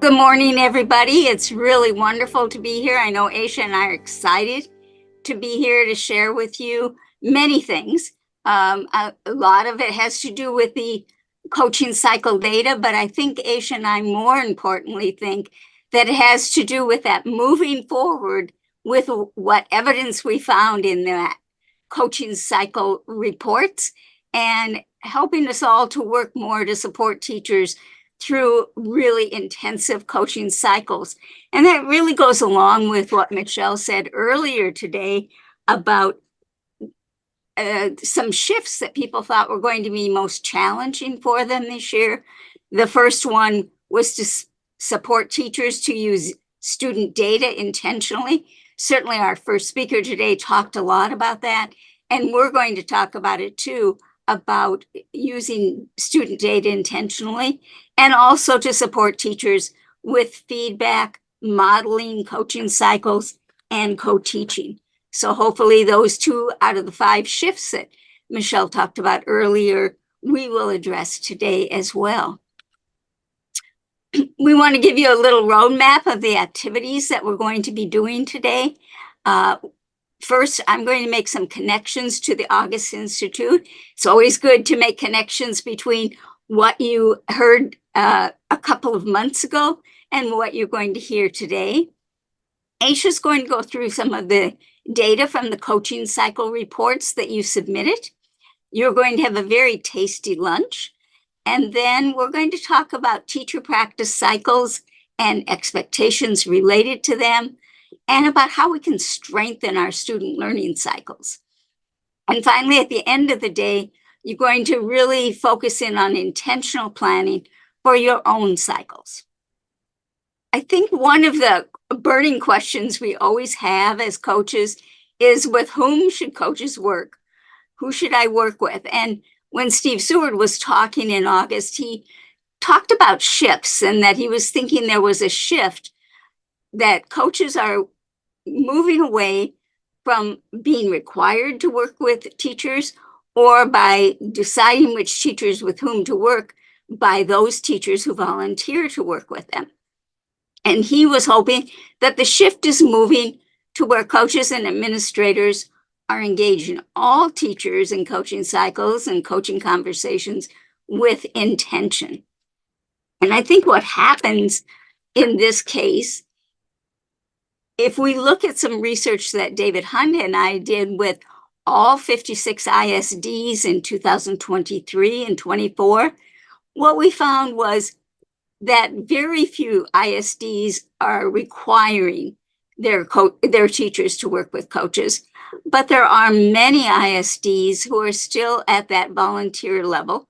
Good morning, everybody. It's really wonderful to be here. I know Asha and I are excited to be here to share with you many things. A lot of it has to do with the coaching cycle data, but I think Asha and I more importantly think that it has to do with that moving forward with what evidence we found in that coaching cycle reports and helping us all to work more to support teachers through really intensive coaching cycles. And that really goes along with what Michelle said earlier today about some shifts that people thought were going to be most challenging for them this year. The first one was to support teachers to use student data intentionally. Certainly our first speaker today talked a lot about that, and we're going to talk about it too, about using student data intentionally, and also to support teachers with feedback, modeling, coaching cycles, and co-teaching. So hopefully those 2 out of the 5 shifts that Michelle talked about earlier, we will address today as well. We want to give you a little roadmap of the activities that we're going to be doing today. First, I'm going to make some connections to the August Institute. It's always good to make connections between what you heard a couple of months ago and what you're going to hear today. Asha's going to go through some of the data from the coaching cycle reports that you submitted. You're going to have a very tasty lunch. And then we're going to talk about teacher practice cycles and expectations related to them, and about how we can strengthen our student learning cycles. And finally, at the end of the day, you're going to really focus in on intentional planning for your own cycles. I think one of the burning questions we always have as coaches is, with whom should coaches work? Who should I work with? And when Steve Seward was talking in August, he talked about shifts, and that he was thinking there was a shift that coaches are moving away from being required to work with teachers, or by deciding which teachers with whom to work by those teachers who volunteer to work with them. And he was hoping that the shift is moving to where coaches and administrators are engaging all teachers in coaching cycles and coaching conversations with intention. And I think what happens in this case, if we look at some research that David Hunt and I did with all 56 ISDs in 2023 and 24, what we found was that very few ISDs are requiring their teachers to work with coaches, but there are many ISDs who are still at that volunteer level,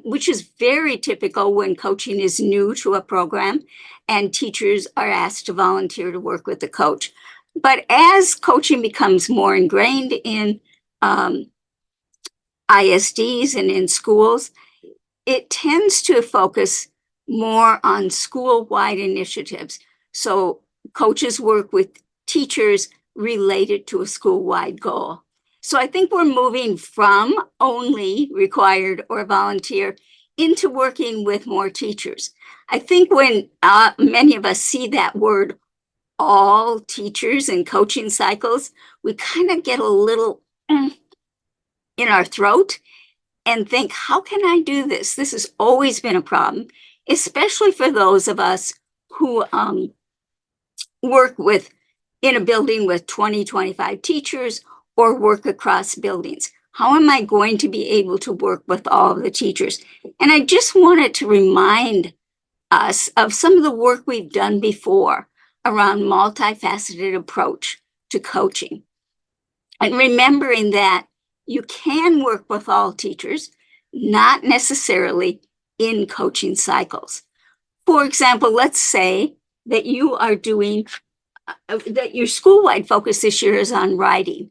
which is very typical when coaching is new to a program and teachers are asked to volunteer to work with the coach. But as coaching becomes more ingrained in ISDs and in schools, it tends to focus more on school-wide initiatives. So coaches work with teachers related to a school-wide goal. So I think we're moving from only required or volunteer into working with more teachers. I think when many of us see that word, all teachers in coaching cycles, we kind of get a little in our throat and think, how can I do this? This has always been a problem, especially for those of us who work in a building with 20, 25 teachers, or work across buildings. How am I going to be able to work with all of the teachers? And I just wanted to remind us of some of the work we've done before around multi-faceted approach to coaching. And remembering that you can work with all teachers, not necessarily in coaching cycles. For example, let's say that you are doing, that your school-wide focus this year is on writing.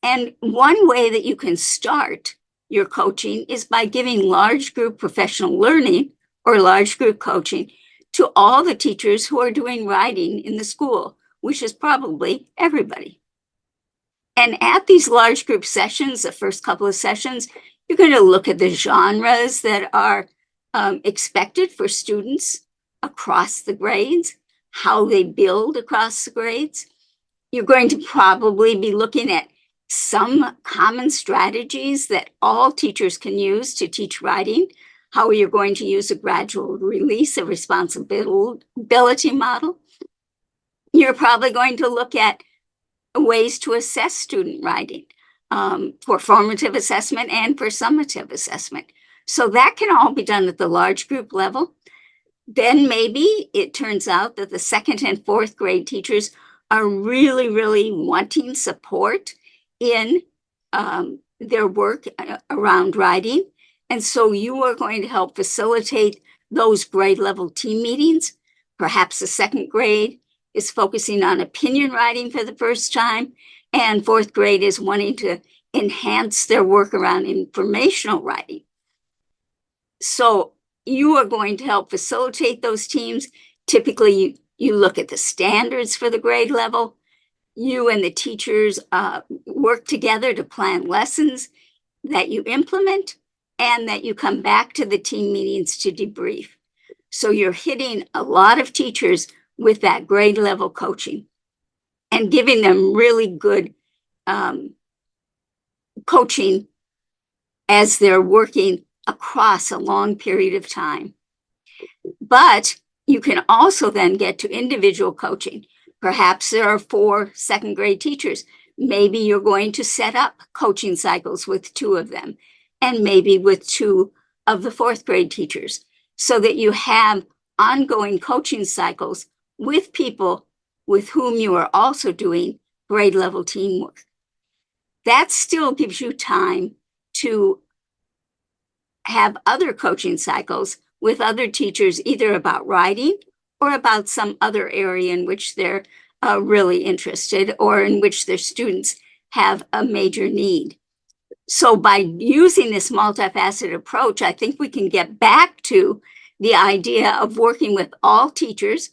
And one way that you can start your coaching is by giving large group professional learning or large group coaching to all the teachers who are doing writing in the school, which is probably everybody. And at these large group sessions, the first couple of sessions, you're going to look at the genres that are expected for students across the grades, how they build across the grades. You're going to probably be looking at some common strategies that all teachers can use to teach writing, how you're going to use a gradual release, a responsibility model. You're probably going to look at ways to assess student writing, for formative assessment and for summative assessment. So that can all be done at the large group level. Then maybe it turns out that the second and fourth grade teachers are really, really wanting support in their work around writing. And so you are going to help facilitate those grade level team meetings. Perhaps the second grade is focusing on opinion writing for the first time, and fourth grade is wanting to enhance their work around informational writing. So you are going to help facilitate those teams. Typically, you look at the standards for the grade level. You and the teachers work together to plan lessons that you implement and that you come back to the team meetings to debrief. So you're hitting a lot of teachers with that grade level coaching and giving them really good coaching as they're working across a long period of time. But you can also then get to individual coaching. Perhaps there are 4 second grade teachers. Maybe you're going to set up coaching cycles with 2 of them, and maybe with 2 of the fourth grade teachers, so that you have ongoing coaching cycles with people with whom you are also doing grade level teamwork. That still gives you time to have other coaching cycles with other teachers, either about writing or about some other area in which they're really interested or in which their students have a major need. So by using this multifaceted approach, I think we can get back to the idea of working with all teachers,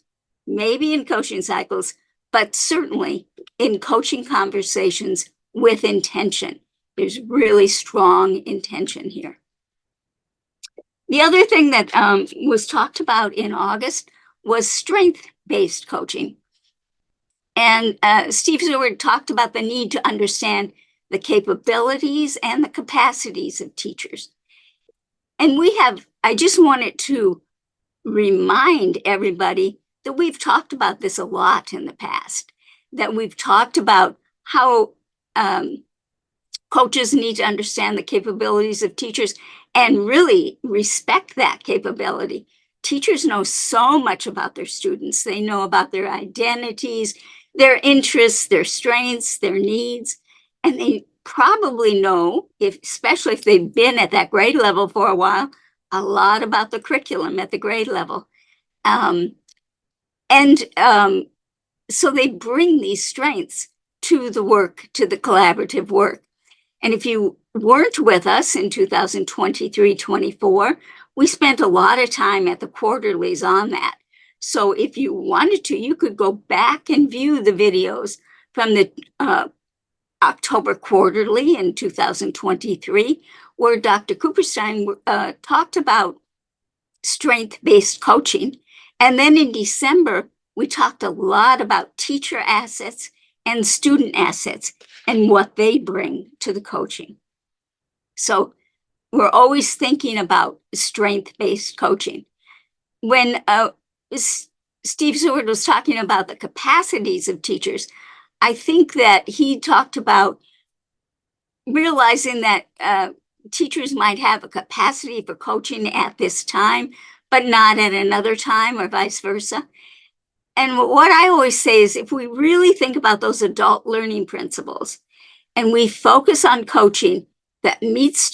maybe in coaching cycles, but certainly in coaching conversations with intention. There's really strong intention here. The other thing that was talked about in August was strength-based coaching. And Steve Seward talked about the need to understand the capabilities and the capacities of teachers. And I just wanted to remind everybody that we've talked about this a lot in the past, that we've talked about how coaches need to understand the capabilities of teachers and really respect that capability. Teachers know so much about their students. They know about their identities, their interests, their strengths, their needs, and they probably know, especially if they've been at that grade level for a while, a lot about the curriculum at the grade level. So they bring these strengths to the work, to the collaborative work. And if you weren't with us in 2023-24, we spent a lot of time at the quarterlies on that. So if you wanted to, you could go back and view the videos from the October quarterly in 2023, where Dr. Cooperstein talked about strength-based coaching. And then in December, we talked a lot about teacher assets and student assets and what they bring to the coaching. So we're always thinking about strength-based coaching. When Steve Seward was talking about the capacities of teachers, I think that he talked about realizing that teachers might have a capacity for coaching at this time, but not at another time, or vice versa. And what I always say is, if we really think about those adult learning principles and we focus on coaching that meets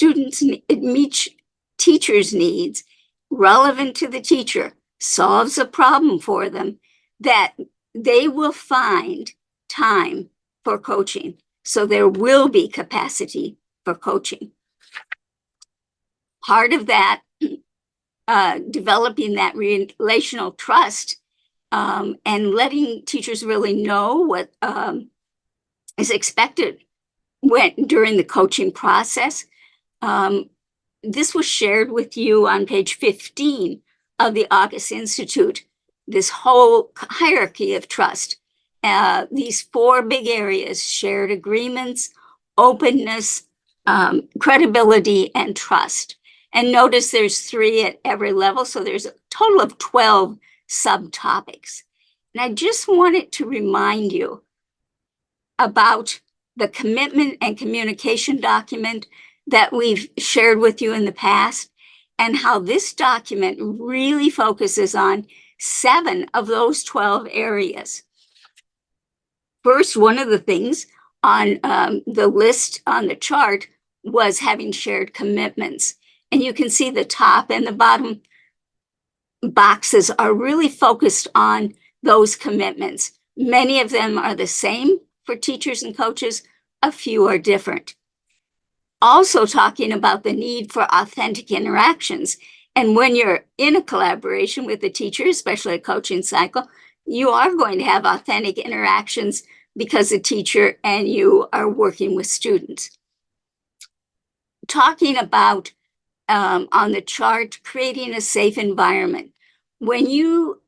teachers' needs, relevant to the teacher, solves a problem for them, that they will find time for coaching. So there will be capacity for coaching. Part of that, developing that relational trust and letting teachers really know what is expected during the coaching process. This was shared with you on page 15 of the August Institute, this whole hierarchy of trust. These four big areas: shared agreements, openness, credibility, and trust. And notice there's 3 at every level, so there's a total of 12 subtopics. And I just wanted to remind you about the commitment and communication document that we've shared with you in the past, and how this document really focuses on 7 of those 12 areas. First, one of the things on the list on the chart was having shared commitments. And you can see the top and the bottom boxes are really focused on those commitments. Many of them are the same for teachers and coaches, a few are different. Also talking about the need for authentic interactions. And when you're in a collaboration with the teacher, especially a coaching cycle, you are going to have authentic interactions because the teacher and you are working with students. Talking about, on the chart, creating a safe environment. When you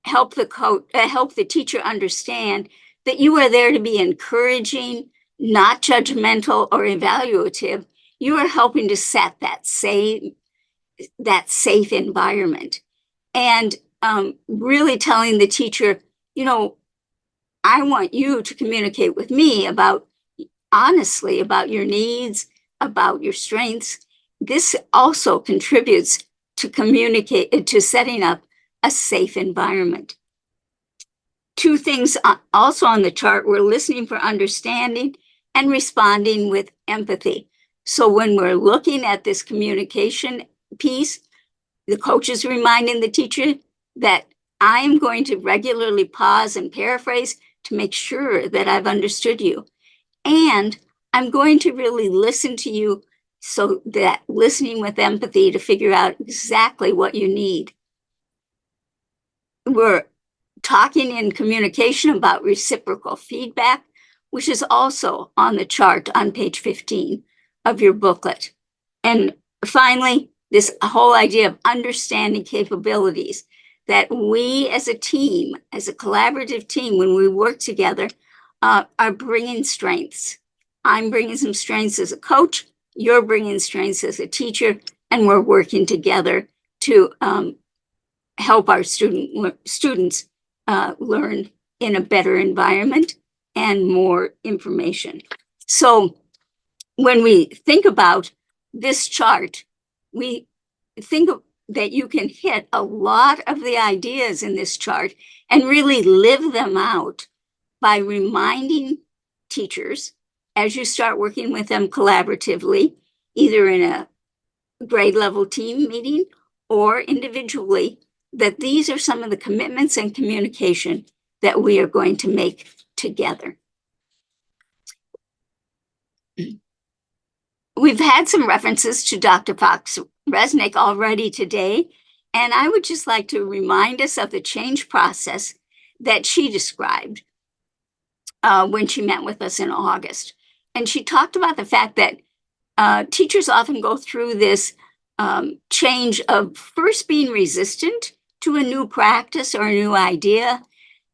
help the teacher understand that you are there to be encouraging, not judgmental or evaluative, you are helping to set that safe environment. And really telling the teacher, I want you to communicate with me honestly about your needs, about your strengths. This also contributes to setting up a safe environment. 2 things also on the chart: we're listening for understanding and responding with empathy. So when we're looking at this communication piece, the coach is reminding the teacher that I'm going to regularly pause and paraphrase to make sure that I've understood you. And I'm going to really listen to you, so that listening with empathy to figure out exactly what you need. We're talking in communication about reciprocal feedback, which is also on the chart on page 15 of your booklet. And finally, this whole idea of understanding capabilities, that we as a team, as a collaborative team, when we work together, are bringing strengths. I'm bringing some strengths as a coach, you're bringing strengths as a teacher, and we're working together to help our students learn in a better environment and more information. So when we think about this chart, we think that you can hit a lot of the ideas in this chart and really live them out by reminding teachers, as you start working with them collaboratively, either in a grade level team meeting or individually, that these are some of the commitments and communication that we are going to make together. We've had some references to Dr. Fox-Resnick already today, and I would just like to remind us of the change process that she described when she met with us in August. And she talked about the fact that teachers often go through this change of first being resistant to a new practice or a new idea,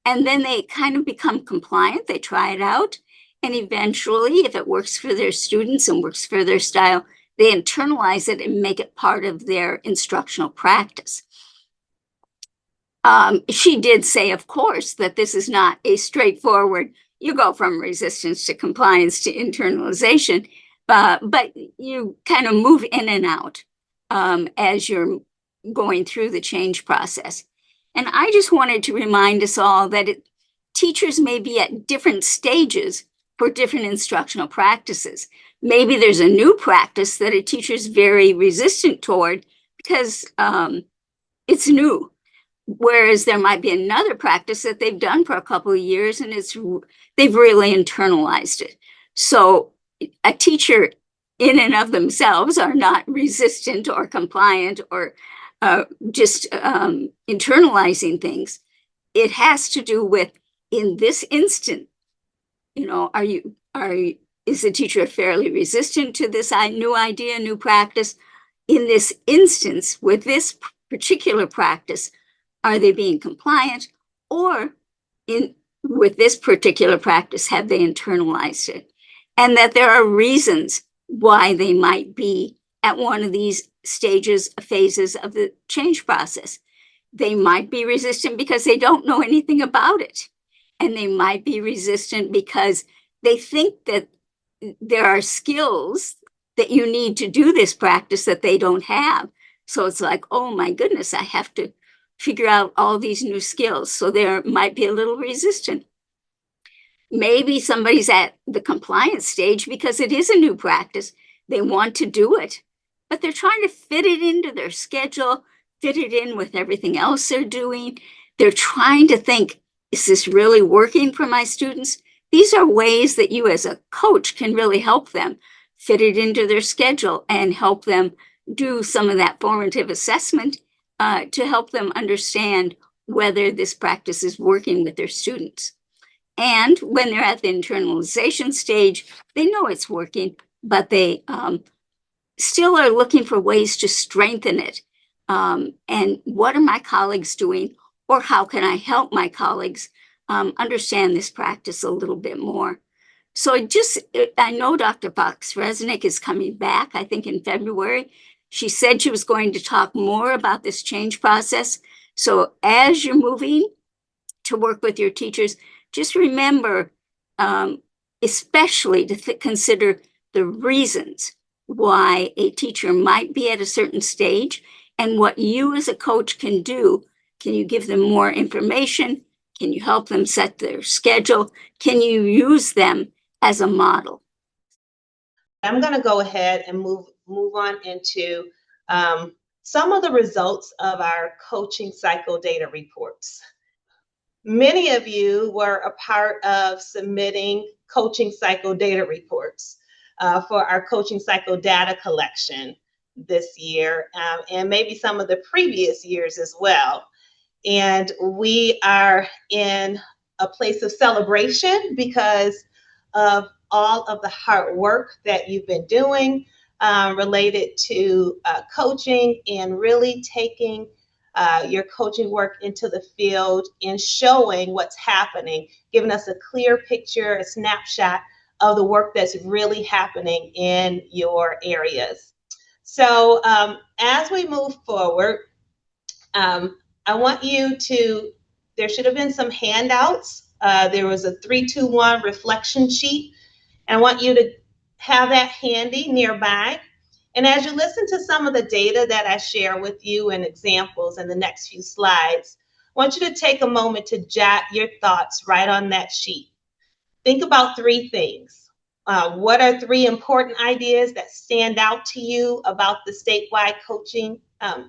and then they kind of become compliant. They try it out, and eventually, if it works for their students and works for their style, they internalize it and make it part of their instructional practice. She did say, of course, that this is not a straightforward, you go from resistance to compliance to internalization, but you kind of move in and out as you're going through the change process. And I just wanted to remind us all that teachers may be at different stages for different instructional practices. Maybe there's a new practice that a teacher is very resistant toward because it's new. Whereas there might be another practice that they've done for a couple of years and they've really internalized it. So a teacher in and of themselves are not resistant or compliant or just internalizing things. It has to do with, in this instant, is the teacher fairly resistant to this new idea, new practice? In this instance, with this particular practice, are they being compliant, or with this particular practice, have they internalized it? And that there are reasons why they might be at one of these phases of the change process. They might be resistant because they don't know anything about it. And they might be resistant because they think that there are skills that you need to do this practice that they don't have. So it's like, oh my goodness, I have to figure out all these new skills. So there might be a little resistant. Maybe somebody's at the compliance stage because it is a new practice. They want to do it, but they're trying to fit it into their schedule, fit it in with everything else they're doing. They're trying to think, is this really working for my students? These are ways that you as a coach can really help them fit it into their schedule and help them do some of that formative assessment to help them understand whether this practice is working with their students. And when they're at the internalization stage, they know it's working, but they still are looking for ways to strengthen it. And what are my colleagues doing, or how can I help my colleagues understand this practice a little bit more? So I know Dr. Fox-Resnick is coming back, I think in February. She said she was going to talk more about this change process. So as you're moving to work with your teachers, just remember, especially to consider the reasons why a teacher might be at a certain stage and what you as a coach can do. Can you give them more information? Can you help them set their schedule? Can you use them as a model? I'm going to go ahead and move on into some of the results of our coaching cycle data reports. Many of you were a part of submitting coaching cycle data reports for our coaching cycle data collection this year, and maybe some of the previous years as well. And we are in a place of celebration because of all of the hard work that you've been doing related to coaching and really taking your coaching work into the field and showing what's happening, giving us a clear picture, a snapshot of the work that's really happening in your areas. So as we move forward, I want you to, there should have been some handouts. There was a 3-2-1 reflection sheet, and I want you to have that handy nearby. And as you listen to some of the data that I share with you and examples in the next few slides, I want you to take a moment to jot your thoughts right on that sheet. Think about 3 things. What are 3 important ideas that stand out to you about the statewide coaching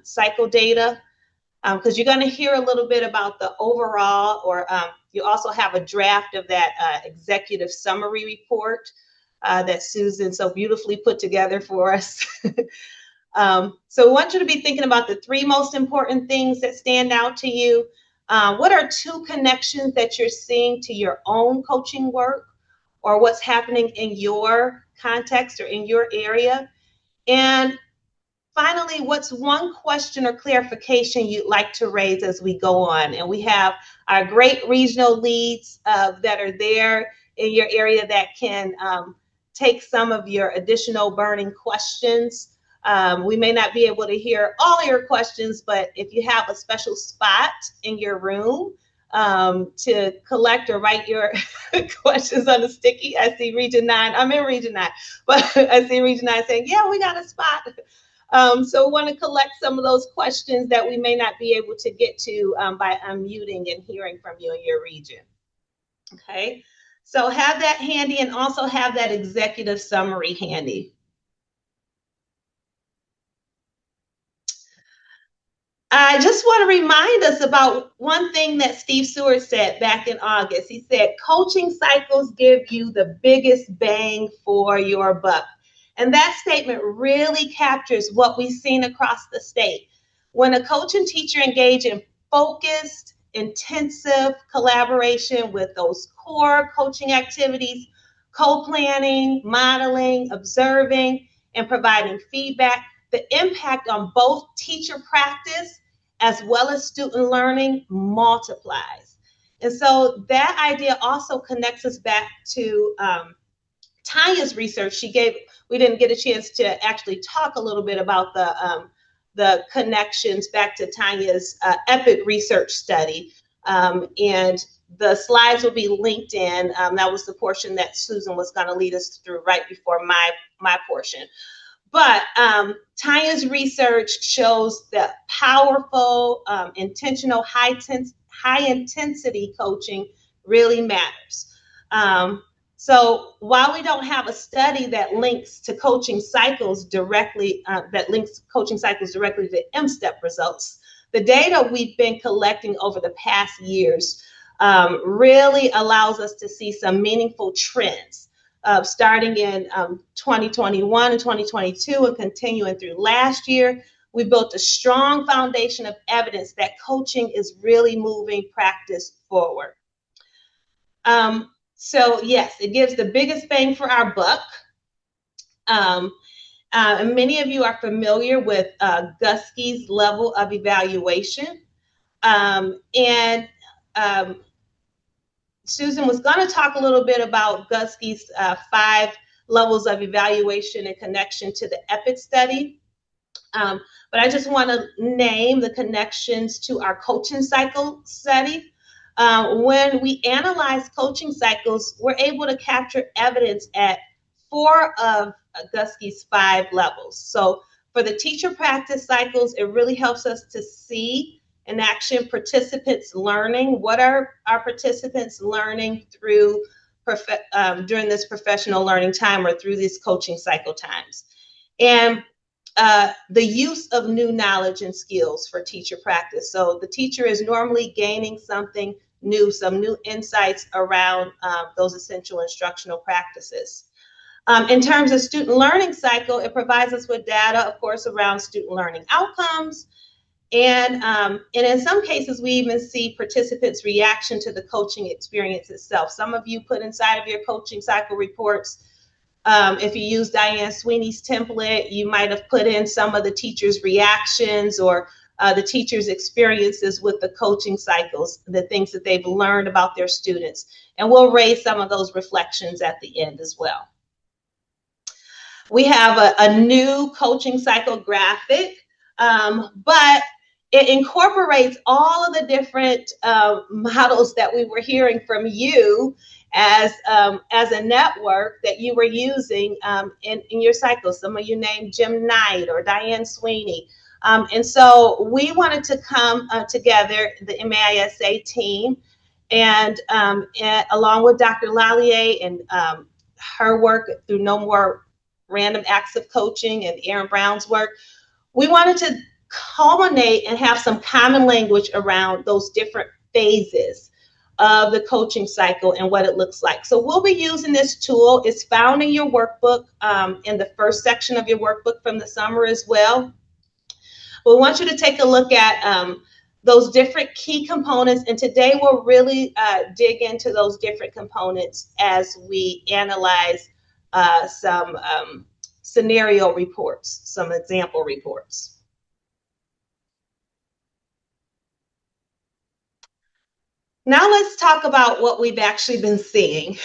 cycle data? Because you're going to hear a little bit about the overall, or you also have a draft of that executive summary report that Susan so beautifully put together for us. So I want you to be thinking about the 3 most important things that stand out to you. What are 2 connections that you're seeing to your own coaching work, or what's happening in your context or in your area? And finally, what's 1 question or clarification you'd like to raise as we go on? And we have our great regional leads that are there in your area that can take some of your additional burning questions. We may not be able to hear all your questions, but if you have a special spot in your room to collect or write your questions on the sticky, I see Region 9, I'm in Region 9, but I see Region 9 saying, yeah, we got a spot. So we want to collect some of those questions that we may not be able to get to by unmuting and hearing from you in your region. Okay, so have that handy, and also have that executive summary handy. I just want to remind us about one thing that Steve Seward said back in August. He said, coaching cycles give you the biggest bang for your buck. And that statement really captures what we've seen across the state. When a coach and teacher engage in focused, intensive collaboration with those core coaching activities, co-planning, modeling, observing, and providing feedback, the impact on both teacher practice as well as student learning multiplies. And so that idea also connects us back to Tanya's research. We didn't get a chance to actually talk a little bit about the connections back to Tanya's EPIC research study. And the slides will be linked in. That was the portion that Susan was going to lead us through right before my portion. But Tanya's research shows that powerful, intentional, high intensity coaching really matters. So while we don't have a study that links to coaching cycles directly, to M-STEP results, the data we've been collecting over the past years really allows us to see some meaningful trends. Starting in 2021 and 2022 and continuing through last year, we built a strong foundation of evidence that coaching is really moving practice forward. So yes, it gives the biggest bang for our buck. And many of you are familiar with Guskey's level of evaluation. Susan was going to talk a little bit about Guskey's 5 levels of evaluation in connection to the EPIC study. But I just want to name the connections to our coaching cycle study. When we analyze coaching cycles, we're able to capture evidence at 4 of Guskey's 5 levels. So for the teacher practice cycles, it really helps us to see in action participants learning. What are our participants learning through during this professional learning time or through these coaching cycle times? And the use of new knowledge and skills for teacher practice. So the teacher is normally gaining something new, some new insights around those essential instructional practices. In terms of student learning cycle, it provides us with data, of course, around student learning outcomes. And in some cases, we even see participants' reaction to the coaching experience itself. Some of you put inside of your coaching cycle reports, if you use Diane Sweeney's template, you might have put in some of the teachers' reactions or the teachers' experiences with the coaching cycles, the things that they've learned about their students. And we'll raise some of those reflections at the end as well. We have a new coaching cycle graphic, but it incorporates all of the different models that we were hearing from you as a network that you were using in your cycle. Some of you named Jim Knight or Diane Sweeney. And so we wanted to come together, the MAISA team, and along with Dr. L'Allier and her work through No More Random Acts of Coaching and Aaron Brown's work, we wanted to culminate and have some common language around those different phases of the coaching cycle and what it looks like. So we'll be using this tool. It's found in your workbook, in the first section of your workbook from the summer as well. We want you to take a look at those different key components, and today we'll really dig into those different components as we analyze some scenario reports, some example reports. Now let's talk about what we've actually been seeing.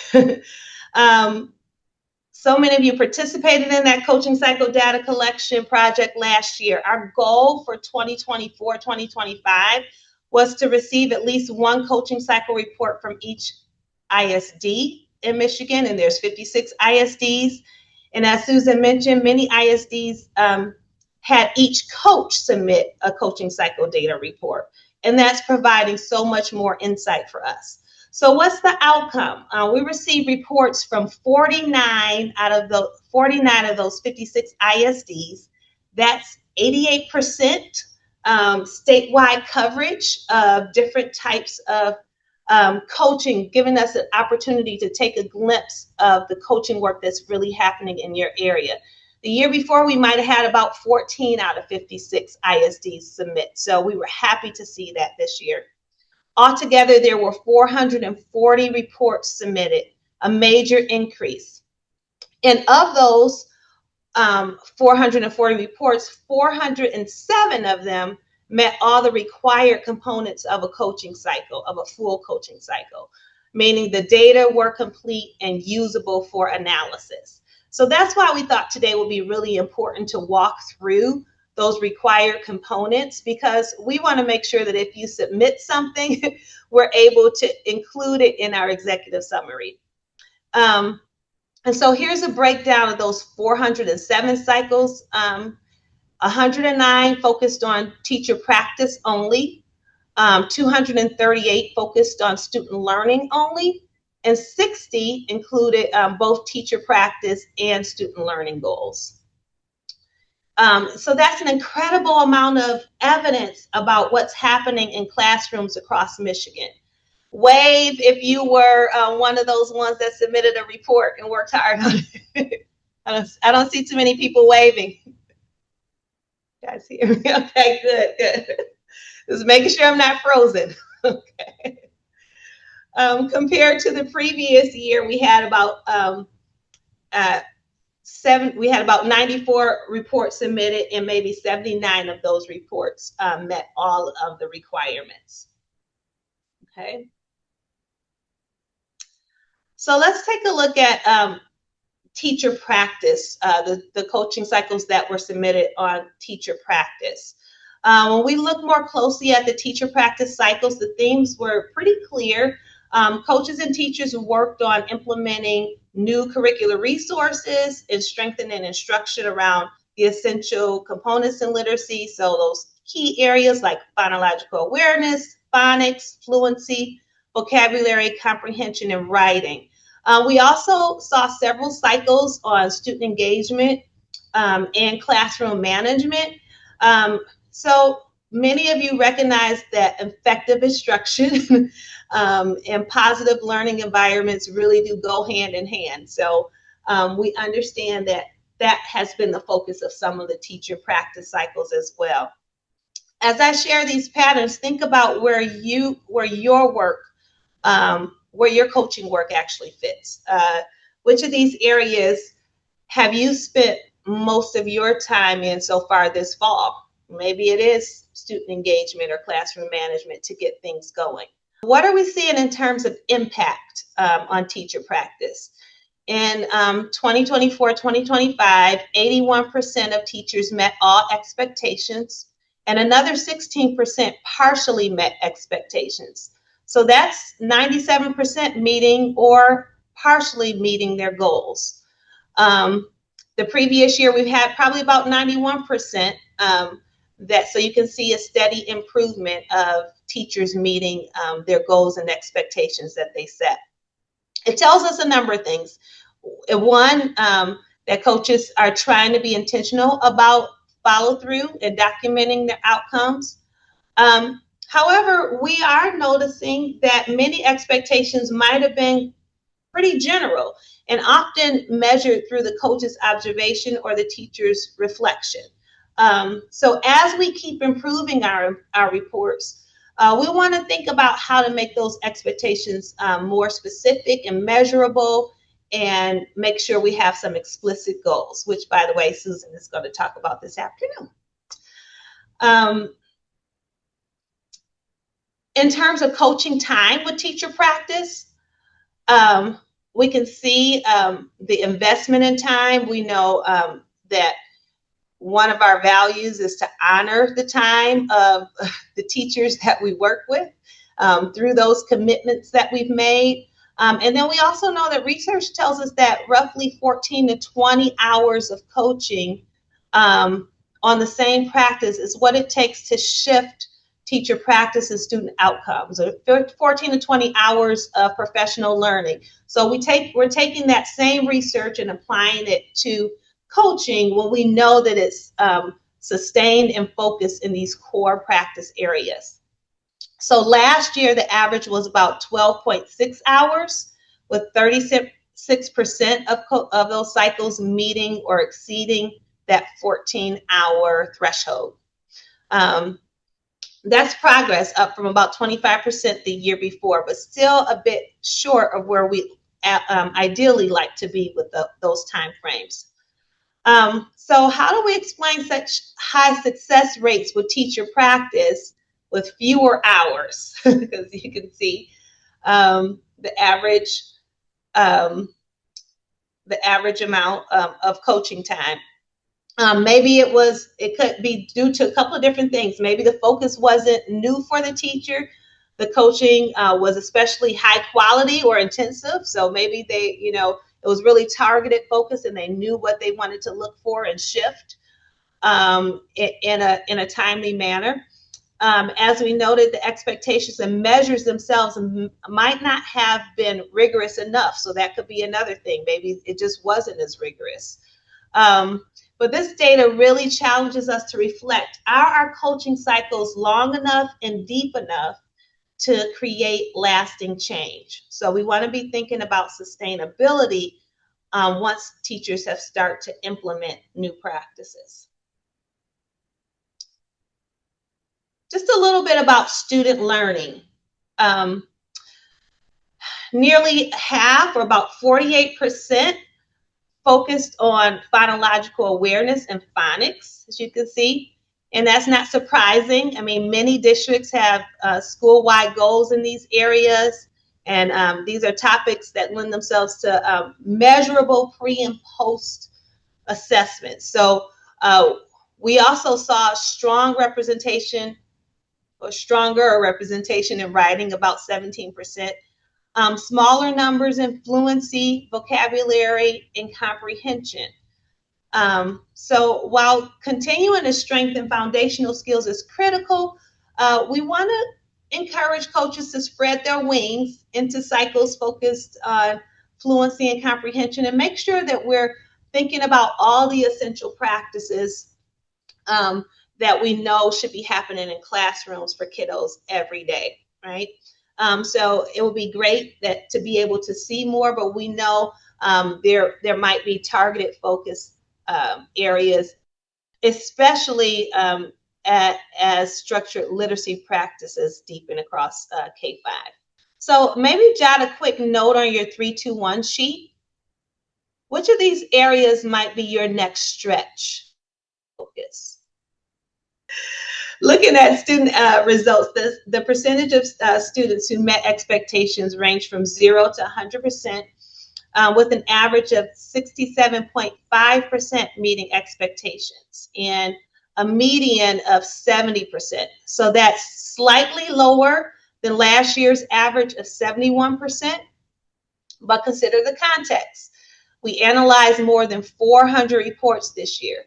So many of you participated in that coaching cycle data collection project last year. Our goal for 2024-2025 was to receive at least one coaching cycle report from each ISD in Michigan, and there's 56 ISDs. And as Susan mentioned, many ISDs had each coach submit a coaching cycle data report. And that's providing so much more insight for us. So what's the outcome? We received reports from 49 out of those 56 ISDs. That's 88% statewide coverage of different types of coaching, giving us an opportunity to take a glimpse of the coaching work that's really happening in your area. The year before, we might have had about 14 out of 56 ISDs submit. So we were happy to see that this year. Altogether, there were 440 reports submitted, a major increase. And of those 440 reports, 407 of them met all the required components of a coaching cycle, of a full coaching cycle, meaning the data were complete and usable for analysis. So that's why we thought today would be really important to walk through those required components, because we want to make sure that if you submit something, we're able to include it in our executive summary. And so here's a breakdown of those 407 cycles. 109 focused on teacher practice only, 238 focused on student learning only, and 60 included both teacher practice and student learning goals. So that's an incredible amount of evidence about what's happening in classrooms across Michigan. Wave if you were one of those ones that submitted a report and worked hard on it. I don't see too many people waving. You guys hear me? Okay, good. Just making sure I'm not frozen. Okay. Compared to the previous year, we had about 94 reports submitted, and maybe 79 of those reports met all of the requirements. Okay. So let's take a look at teacher practice, the coaching cycles that were submitted on teacher practice. When we look more closely at the teacher practice cycles, the themes were pretty clear. Coaches and teachers worked on implementing new curricular resources and strengthening instruction around the essential components in literacy. So those key areas like phonological awareness, phonics, fluency, vocabulary, comprehension, and writing. We also saw several cycles on student engagement and classroom management. So many of you recognize that effective instruction and positive learning environments really do go hand in hand. So we understand that that has been the focus of some of the teacher practice cycles as well. As I share these patterns, think about where your coaching work actually fits. Which of these areas have you spent most of your time in so far this fall? Maybe it is student engagement or classroom management to get things going. What are we seeing in terms of impact on teacher practice? In 2024-2025, 81% of teachers met all expectations, and another 16% partially met expectations. So that's 97% meeting or partially meeting their goals. The previous year, we've had probably about 91%. So you can see a steady improvement of teachers meeting their goals and expectations that they set. It tells us a number of things. One, that coaches are trying to be intentional about follow through and documenting their outcomes. However, we are noticing that many expectations might have been pretty general and often measured through the coach's observation or the teacher's reflection. So as we keep improving our reports, we want to think about how to make those expectations more specific and measurable, and make sure we have some explicit goals, which, by the way, Susan is going to talk about this afternoon. In terms of coaching time with teacher practice, we can see the investment in time. We know that one of our values is to honor the time of the teachers that we work with through those commitments that we've made. And then we also know that research tells us that roughly 14 to 20 hours of coaching on the same practice is what it takes to shift teacher practice and student outcomes, or 14 to 20 hours of professional learning. So we're taking that same research and applying it to coaching when we know that it's sustained and focused in these core practice areas. So last year, the average was about 12.6 hours, with 36% of those cycles meeting or exceeding that 14-hour threshold. That's progress, up from about 25% the year before, but still a bit short of where we ideally like to be with those time frames. So how do we explain such high success rates with teacher practice with fewer hours? Because you can see the average um, amount of coaching time. Maybe it could be due to a couple of different things. Maybe the focus wasn't new for the teacher. The coaching was especially high quality or intensive. So maybe it was really targeted focus and they knew what they wanted to look for and shift in a timely manner. As we noted, the expectations and measures themselves might not have been rigorous enough. So that could be another thing. Maybe it just wasn't as rigorous. But this data really challenges us to reflect, are our coaching cycles long enough and deep enough to create lasting change? So we want to be thinking about sustainability once teachers have started to implement new practices. Just a little bit about student learning. Nearly half, or about 48%, focused on phonological awareness and phonics, as you can see. And that's not surprising. I mean, many districts have school-wide goals in these areas. And these are topics that lend themselves to measurable pre and post assessments. So we also saw strong representation, or stronger representation in writing, about 17%. Smaller numbers in fluency, vocabulary, and comprehension. So while continuing to strengthen foundational skills is critical, we want to encourage coaches to spread their wings into cycles focused on fluency and comprehension, and make sure that we're thinking about all the essential practices that we know should be happening in classrooms for kiddos every day, right? So it would be great to be able to see more, but we know there might be targeted focus areas, especially as structured literacy practices deepen across K-5. So maybe jot a quick note on your 3-2-1 sheet. Which of these areas might be your next stretch focus? Looking at student results, the percentage of students who met expectations ranged from 0 to 100%, with an average of 67.5% meeting expectations and a median of 70%. So that's slightly lower than last year's average of 71%, but consider the context. We analyzed more than 400 reports this year.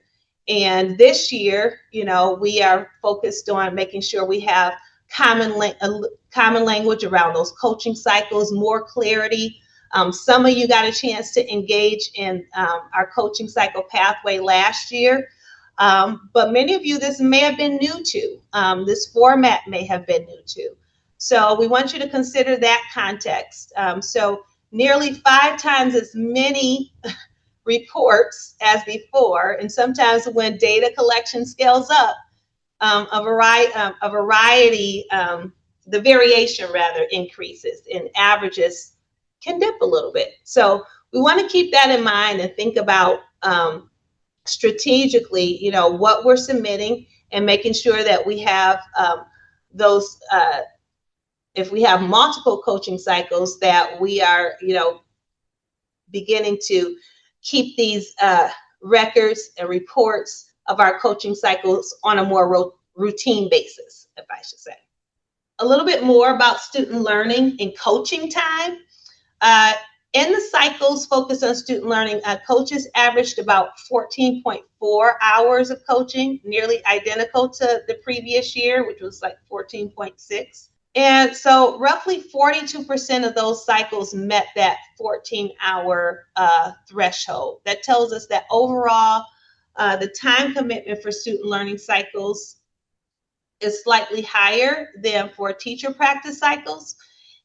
And this year, we are focused on making sure we have common language around those coaching cycles, more clarity. Some of you got a chance to engage in our coaching cycle pathway last year, but many of you, this may have been new to. This format may have been new to. So we want you to consider that context. So nearly 5 times as many reports as before, and sometimes when data collection scales up, the variation rather increases, and averages can dip a little bit. So we want to keep that in mind and think about strategically, what we're submitting, and making sure that we have those. If we have multiple coaching cycles, that we are, beginning to keep these records and reports of our coaching cycles on a more routine basis, if I should say. A little bit more about student learning and coaching time. In the cycles focused on student learning, coaches averaged about 14.4 hours of coaching, nearly identical to the previous year, which was like 14.6. And so roughly 42% of those cycles met that 14-hour threshold. That tells us that overall, the time commitment for student learning cycles is slightly higher than for teacher practice cycles.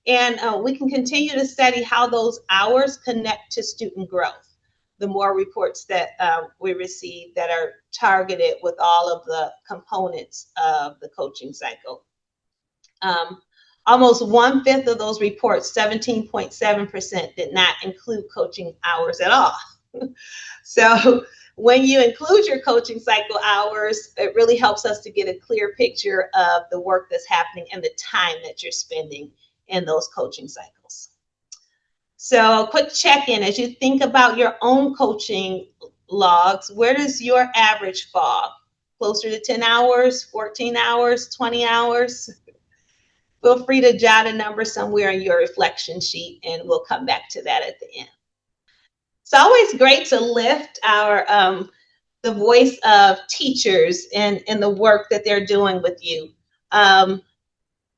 And we can continue to study how those hours connect to student growth. The more reports that we receive that are targeted with all of the components of the coaching cycle. Almost 1/5 of those reports, 17.7%, did not include coaching hours at all. So when you include your coaching cycle hours, it really helps us to get a clear picture of the work that's happening and the time that you're spending in those coaching cycles. So a quick check-in as you think about your own coaching logs, where does your average fall? Closer to 10 hours, 14 hours, 20 hours? Feel free to jot a number somewhere in your reflection sheet, and we'll come back to that at the end. It's always great to lift our the voice of teachers and the work that they're doing with you.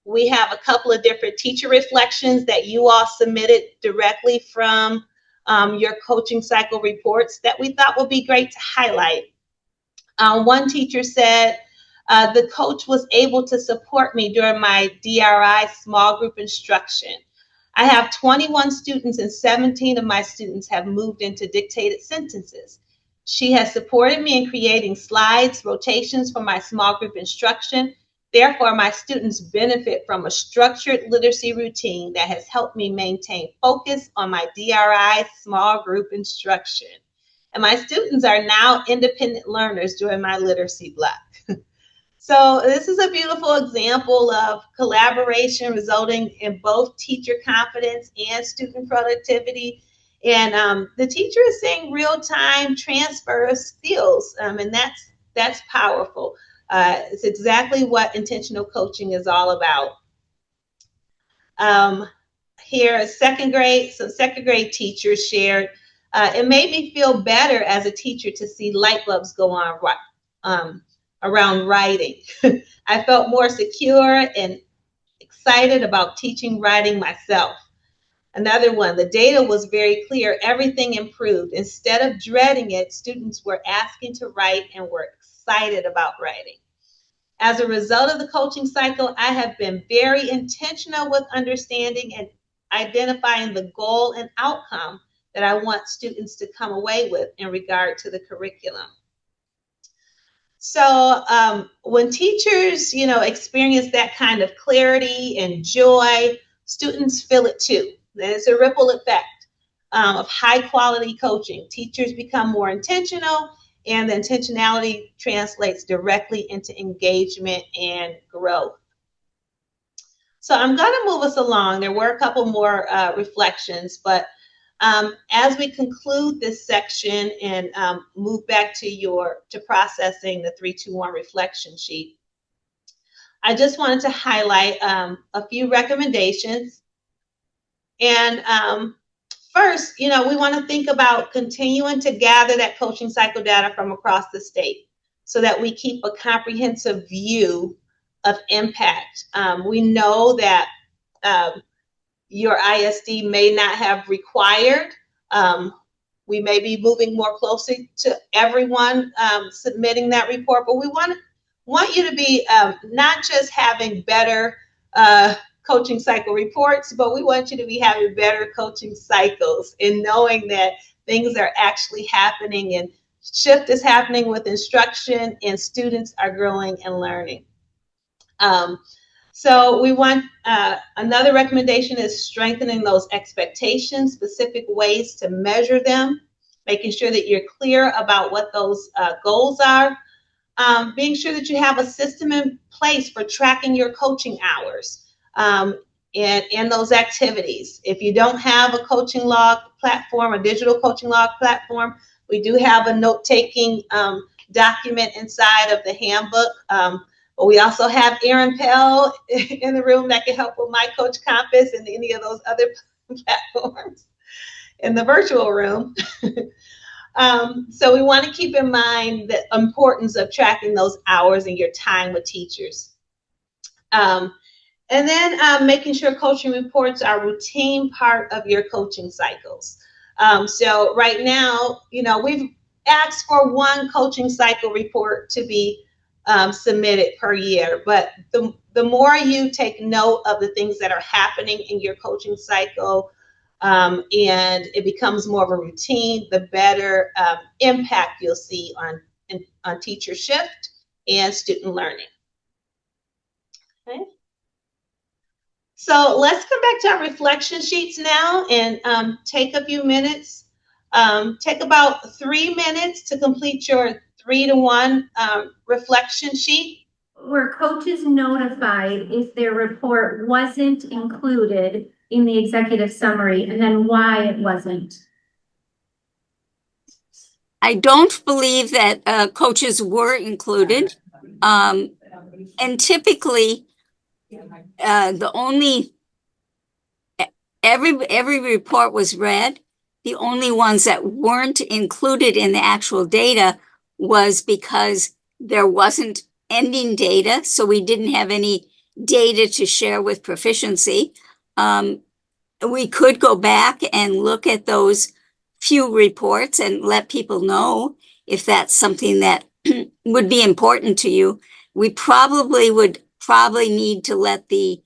We have a couple of different teacher reflections that you all submitted directly from your coaching cycle reports that we thought would be great to highlight. One teacher said, the coach was able to support me during my DRI small group instruction. I have 21 students and 17 of my students have moved into dictated sentences. She has supported me in creating slides, rotations for my small group instruction. Therefore, my students benefit from a structured literacy routine that has helped me maintain focus on my DRI small group instruction. And my students are now independent learners during my literacy block. So this is a beautiful example of collaboration resulting in both teacher confidence and student productivity. And the teacher is seeing real-time transfer of skills, and that's powerful. It's exactly what intentional coaching is all about. Here is second grade. So second grade teachers shared, it made me feel better as a teacher to see light bulbs go on around writing. I felt more secure and excited about teaching writing myself. Another one, the data was very clear. Everything improved. Instead of dreading it, students were asking to write and were excited about writing. As a result of the coaching cycle, I have been very intentional with understanding and identifying the goal and outcome that I want students to come away with in regard to the curriculum. So when teachers, experience that kind of clarity and joy, students feel it too. There's a ripple effect of high quality coaching. Teachers become more intentional, and the intentionality translates directly into engagement and growth. So I'm going to move us along. There were a couple more reflections, but as we conclude this section and move back to processing the 3-2-1 reflection sheet, I just wanted to highlight a few recommendations. And first, we want to think about continuing to gather that coaching cycle data from across the state so that we keep a comprehensive view of impact. We know that your ISD may not have required. We may be moving more closely to everyone submitting that report, but we want you to be not just having better coaching cycle reports, but we want you to be having better coaching cycles and knowing that things are actually happening and shift is happening with instruction and students are growing and learning. So we want, another recommendation is strengthening those expectations, specific ways to measure them, making sure that you're clear about what those goals are, being sure that you have a system in place for tracking your coaching hours and those activities. If you don't have a coaching log platform, a digital coaching log platform, we do have a note-taking document inside of the handbook. But we also have Erin Pell in the room that can help with My Coach Compass and any of those other platforms in the virtual room. So we want to keep in mind the importance of tracking those hours and your time with teachers. And then making sure coaching reports are a routine part of your coaching cycles. So right now, we've asked for one coaching cycle report to be submitted per year, but the more you take note of the things that are happening in your coaching cycle and it becomes more of a routine, the better impact you'll see on teacher shift and student learning. Okay. So let's come back to our reflection sheets now and take a few minutes Take about 3 minutes to complete your 3-to-1 reflection sheet. Were coaches notified if their report wasn't included in the executive summary, and then why it wasn't? I don't believe that coaches were included. And typically, the only, every report was read. The only ones that weren't included in the actual data was because there wasn't ending data, so we didn't have any data to share with proficiency. We could go back and look at those few reports and let people know if that's something that would be important to you. We would need to let the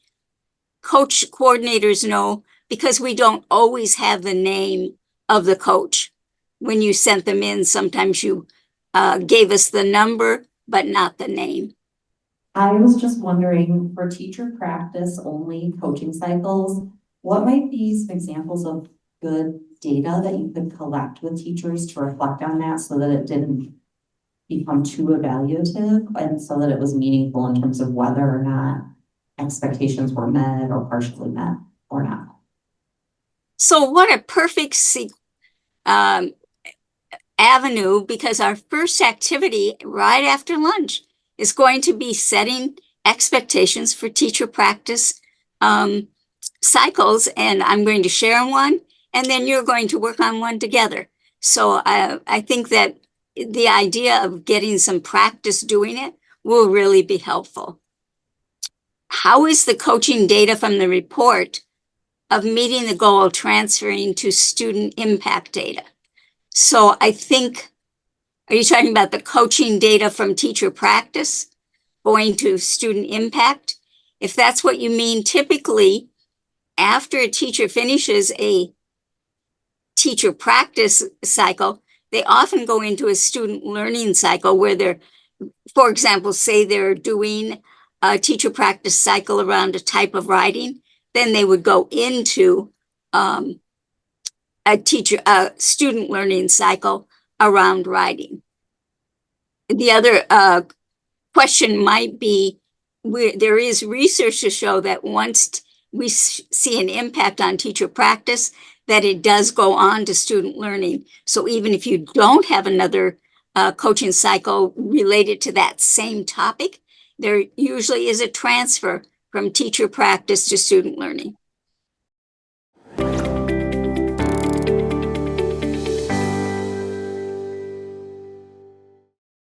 coach coordinators know, because we don't always have the name of the coach. When you sent them in, sometimes you gave us the number, but not the name. I was just wondering, for teacher practice only coaching cycles, what might be some examples of good data that you could collect with teachers to reflect on that so that it didn't become too evaluative and so that it was meaningful in terms of whether or not expectations were met or partially met or not? So what a perfect avenue, because our first activity right after lunch is going to be setting expectations for teacher practice cycles, and I'm going to share one, and then you're going to work on one together. So I think that the idea of getting some practice doing it will really be helpful. How is the coaching data from the report of meeting the goal transferring to student impact data? So I think, are you talking about the coaching data from teacher practice going to student impact? If that's what you mean, typically after a teacher finishes a teacher practice cycle, they often go into a student learning cycle where they're, for example, say they're doing a teacher practice cycle around a type of writing, then they would go into a student learning cycle around writing. The other question might be, there is research to show that once we see an impact on teacher practice, that it does go on to student learning. So even if you don't have another coaching cycle related to that same topic, there usually is a transfer from teacher practice to student learning.